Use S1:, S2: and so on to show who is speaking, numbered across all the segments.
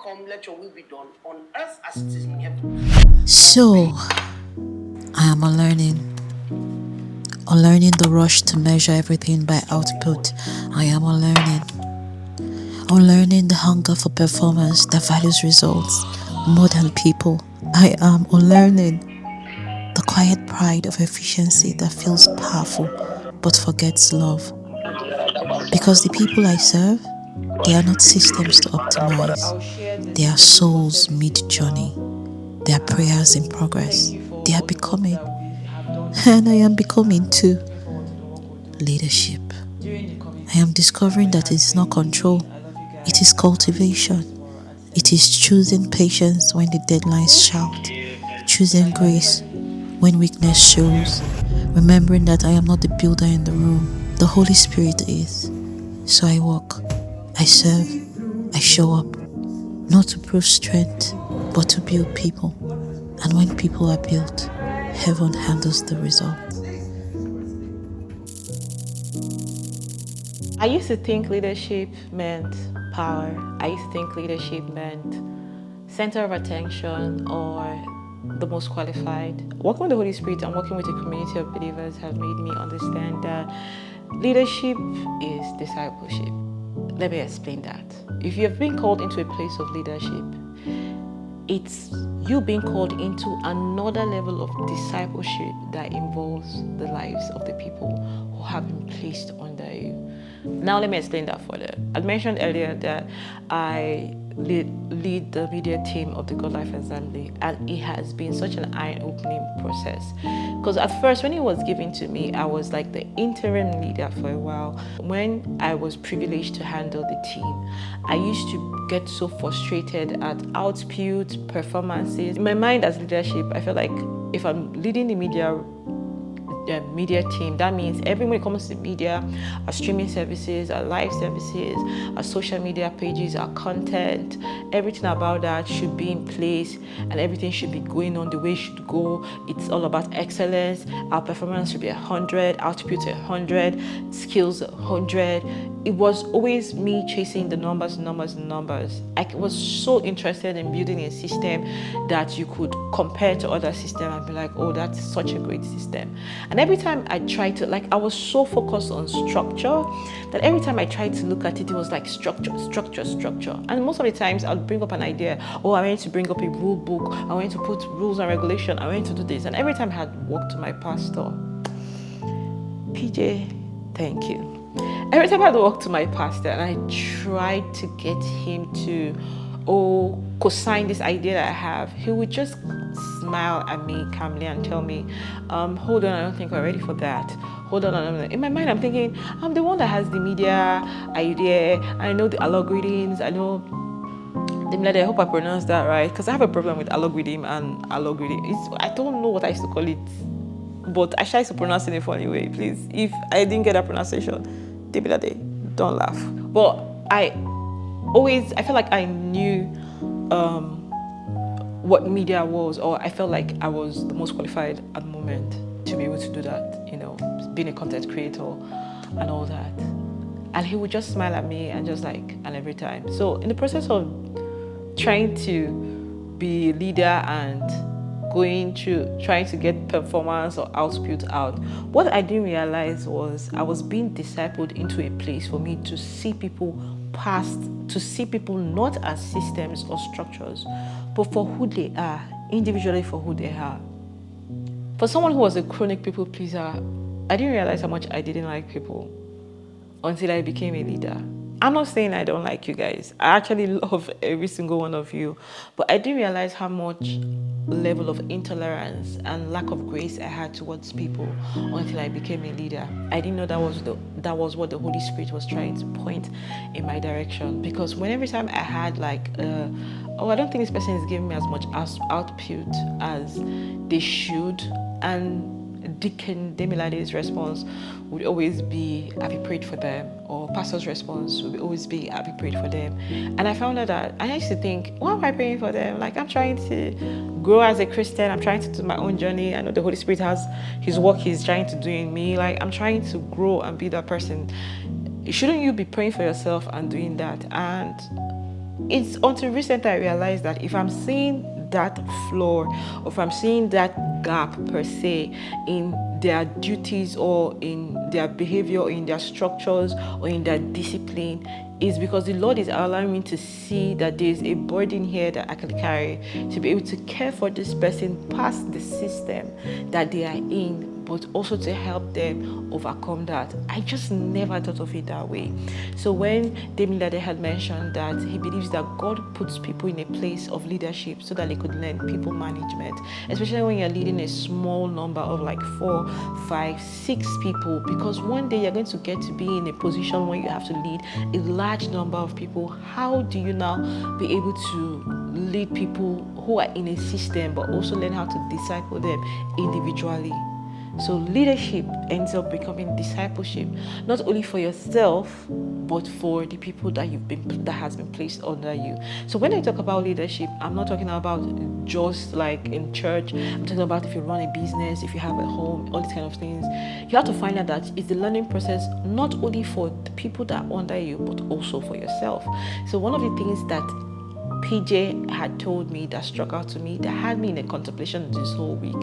S1: come, let your will be done on earth as it is in heaven.
S2: So, I am unlearning the rush to measure everything by output. I am unlearning the hunger for performance that values results more than people. I am unlearning the quiet pride of efficiency that feels powerful but forgets love. Because the people I serve, they are not systems to optimize. They are souls mid-journey. They are prayers in progress. They are becoming. And I am becoming too. Leadership. I am discovering that it is not control, it is cultivation. It is choosing patience when the deadlines shout, choosing grace when weakness shows, remembering that I am not the builder in the room, the Holy Spirit is. So I walk, I serve, I show up, not to prove strength, but to build people. And when people are built, heaven handles the result.
S3: I used to think leadership meant power. I used to think leadership meant center of attention or the most qualified. Working with the Holy Spirit and working with a community of believers have made me understand that leadership is discipleship. Let me explain that. If you have been called into a place of leadership, it's you being called into another level of discipleship that involves the lives of the people who have been placed under you. Now let me explain that further. I mentioned earlier that I lead the media team of the God Life Assembly, and it has been such an eye-opening process. Because at first, when it was given to me, I was like the interim leader for a while. When I was privileged to handle the team, I used to get so frustrated at output performances. In my mind as leadership, I feel like if I'm leading the media team, that means everyone comes to media, our streaming services, our live services, our social media pages, our content, everything about that should be in place and everything should be going on the way it should go. It's all about excellence. Our performance should be 100, output 100, skills 100. It was always me chasing the numbers. I was so interested in building a system that you could compare to other systems and be like, oh, that's such a great system. And every time I tried to, I was so focused on structure that every time I tried to look at it, it was like structure. And most of the times I'll bring up an idea, oh, I want to bring up a rule book, I want to put rules and regulation, I want to do this. And every time I had walked to my pastor, PJ, thank you. Every time I had walked to my pastor and I tried to get him to, co-sign this idea that I have, he would just smile at me calmly and tell me, hold on, I don't think we're ready for that. Hold on. In my mind, I'm thinking, I'm the one that has the media idea. I know the algorithms. I know I hope I pronounced that right, because I have a problem with algorithm and algorithm. I don't know what I used to call it, but I try to pronounce it in a funny way. Please, if I didn't get that pronunciation, don't laugh. But I felt like I knew what media was, or I felt like I was the most qualified at the moment to be able to do that, being a content creator and all that. And he would just smile at me and and every time. So in the process of trying to be a leader and trying to get performance or output out, what I didn't realize was I was being discipled into a place for me to see people not as systems or structures, but for who they are, individually for who they are. For someone who was a chronic people pleaser, I didn't realize how much I didn't like people until I became a leader. I'm not saying I don't like you guys. I actually love every single one of you. But I didn't realize how much level of intolerance and lack of grace I had towards people until I became a leader. I didn't know that was what the Holy Spirit was trying to point in my direction. Because every time I had I don't think this person is giving me as much output as they should, and Deacon Demilade's response would always be, "Have you prayed for them?" Or pastor's response would always be, "Have you prayed for them?" And I found out that I used to think, why am I praying for them? I'm trying to grow as a Christian. I'm trying to do my own journey. I know the Holy Spirit has his work he's trying to do in me. I'm trying to grow and be that person. Shouldn't you be praying for yourself and doing that? And it's until recently I realized that if I'm seeing that flaw, or if I'm seeing that gap per se in their duties or in their behavior or in their structures or in their discipline, is because the Lord is allowing me to see that there's a burden here that I can carry to be able to care for this person past the system that they are in, but also to help them overcome that. I just never thought of it that way. So when Damien Lade had mentioned that he believes that God puts people in a place of leadership so that they could learn people management, especially when you're leading a small number of like 4, 5, 6 people, because one day you're going to get to be in a position where you have to lead a large number of people. How do you now be able to lead people who are in a system but also learn how to disciple them individually? So leadership ends up becoming discipleship, not only for yourself, but for the people that has been placed under you. So when I talk about leadership, I'm not talking about just like in church. I'm talking about if you run a business, if you have a home, all these kind of things. You have to find out that it's the learning process not only for the people that are under you, but also for yourself. So one of the things that PJ had told me that struck out to me, that had me in a contemplation this whole week.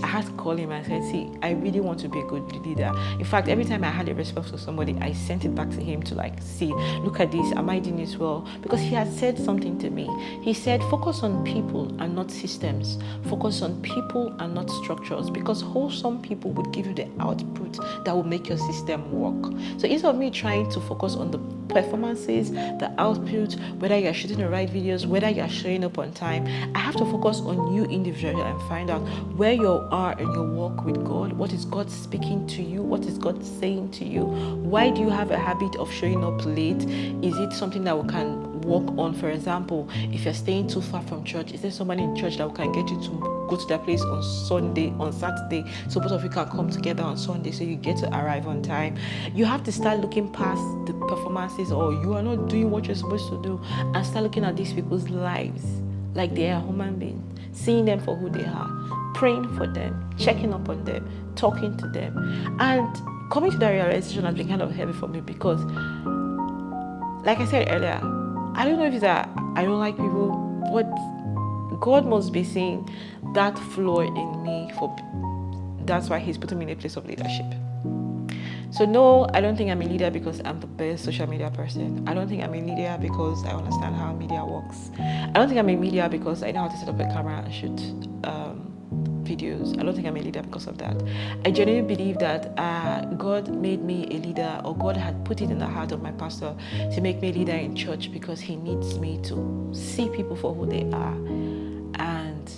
S3: I had to call him and I said, see, I really want to be a good leader. In fact, every time I had a response to somebody, I sent it back to him to like, see, look at this, am I doing this well? Because he had said something to me. He said, focus on people and not systems. Focus on people and not structures, because wholesome people would give you the output that will make your system work. So instead of me trying to focus on the performances, the output, whether you're shooting the right videos, whether you're showing up on time, I have to focus on you individually and find out where you are in your walk with God. What is God speaking to you? What is God saying to you? Why do you have a habit of showing up late? Is it something that we can work on? For example, if you're staying too far from church, is there somebody in church that can get you to go to that place on Saturday, so both of you can come together on Sunday so you get to arrive on time? You have to start looking past the performances, or you are not doing what you're supposed to do, and start looking at these people's lives like they are human beings, seeing them for who they are, praying for them, checking up on them, talking to them. And coming to that realization has been kind of heavy for me, because like I said earlier, I don't know if it's that I don't like people, but God must be seeing that flaw in me, that's why he's putting me in a place of leadership. So no, I don't think I'm a leader because I'm the best social media person. I don't think I'm a leader because I understand how media works. I don't think I'm a leader because I know how to set up a camera and shoot videos. I don't think I'm a leader because of that. I genuinely believe that God made me a leader, or God had put it in the heart of my pastor to make me a leader in church, because he needs me to see people for who they are and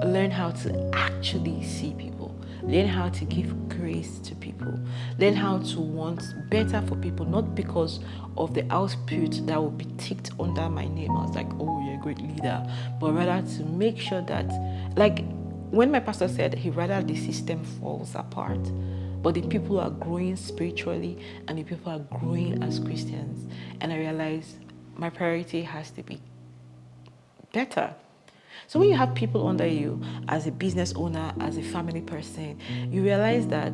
S3: learn how to actually see people, learn how to give grace to people, learn how to want better for people, not because of the output that will be ticked under my name. I was like, oh, you're a great leader, but rather to make sure that, like when my pastor said he rather the system falls apart, but the people are growing spiritually and the people are growing as Christians. And I realized my priority has to be better. So when you have people under you as a business owner, as a family person, you realize that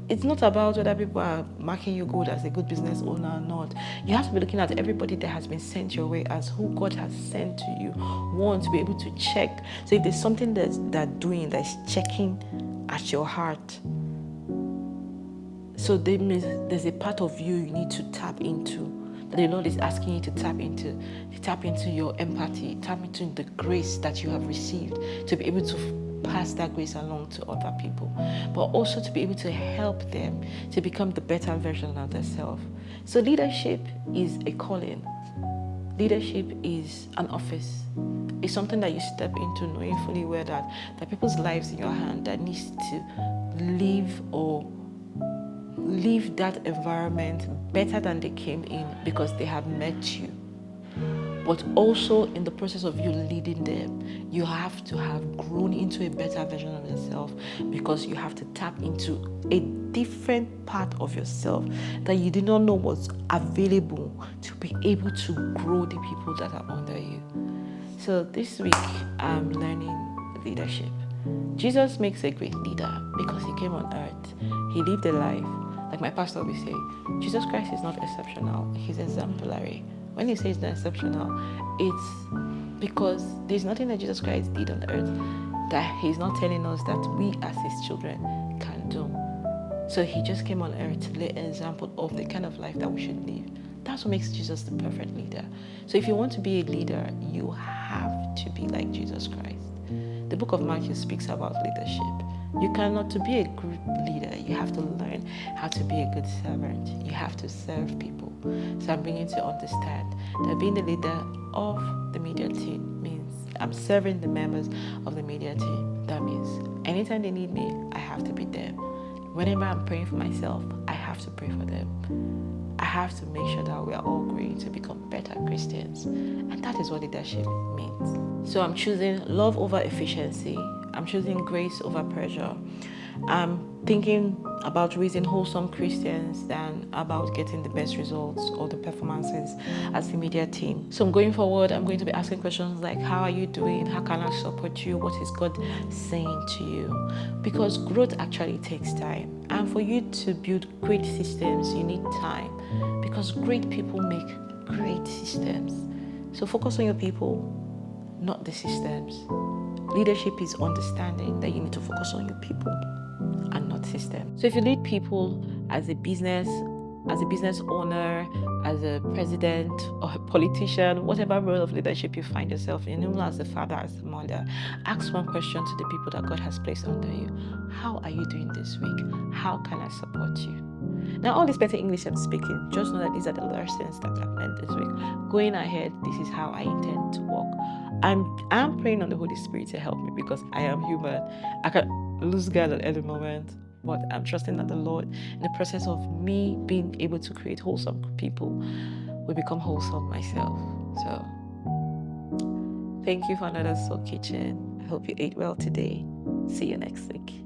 S3: it's not about whether people are marking you good as a good business owner or not. You have to be looking at everybody that has been sent your way as who God has sent to you. One, to be able to check. So if there's something that they're doing that's checking at your heart, so there's a part of you need to tap into, that the Lord is asking you to tap into your empathy, tap into the grace that you have received, to be able to pass that grace along to other people, but also to be able to help them to become the better version of themselves. So leadership is a calling. Leadership is an office. It's something that you step into knowing fully well that there are people's lives in your hand that needs to leave that environment better than they came in, because they have met you. But also in the process of you leading them, you have to have grown into a better version of yourself, because you have to tap into a different part of yourself that you did not know was available to be able to grow the people that are under you. So this week, I'm learning leadership. Jesus makes a great leader because he came on earth. He lived a life. Like my pastor will say, Jesus Christ is not exceptional, he's exemplary. When he says not exceptional, it's because there's nothing that Jesus Christ did on earth that he's not telling us that we as his children can do. So he just came on earth to lay an example of the kind of life that we should live. That's what makes Jesus the perfect leader. So if you want to be a leader, you have to be like Jesus Christ. The book of Matthew speaks about leadership. You cannot, to be a good leader, you have to learn how to be a good servant. You have to serve people. So I'm bringing you to understand that being the leader of the media team means I'm serving the members of the media team. That means anytime they need me, I have to be there. Whenever I'm praying for myself, I have to pray for them. I have to make sure that we are all growing to become better Christians. And that is what leadership means. So I'm choosing love over efficiency. I'm choosing grace over pressure. I'm thinking about raising wholesome Christians than about getting the best results or the performances as the media team. So going forward, I'm going to be asking questions like, how are you doing? How can I support you? What is God saying to you? Because growth actually takes time. And for you to build great systems, you need time. Because great people make great systems. So focus on your people, not the systems. Leadership is understanding that you need to focus on your people and not system. So if you lead people as a business owner, as a president or a politician, whatever role of leadership you find yourself in, even as a father, as a mother, ask one question to the people that God has placed under you. How are you doing this week? How can I support you? Now, all this better English I'm speaking, just know that these are the lessons that I've learned this week. Going ahead, this is how I intend to walk. I'm praying on the Holy Spirit to help me because I am human. I can lose God at any moment, but I'm trusting that the Lord, in the process of me being able to create wholesome people, will become wholesome myself. So, thank you for another Soul Kitchen. I hope you ate well today. See you next week.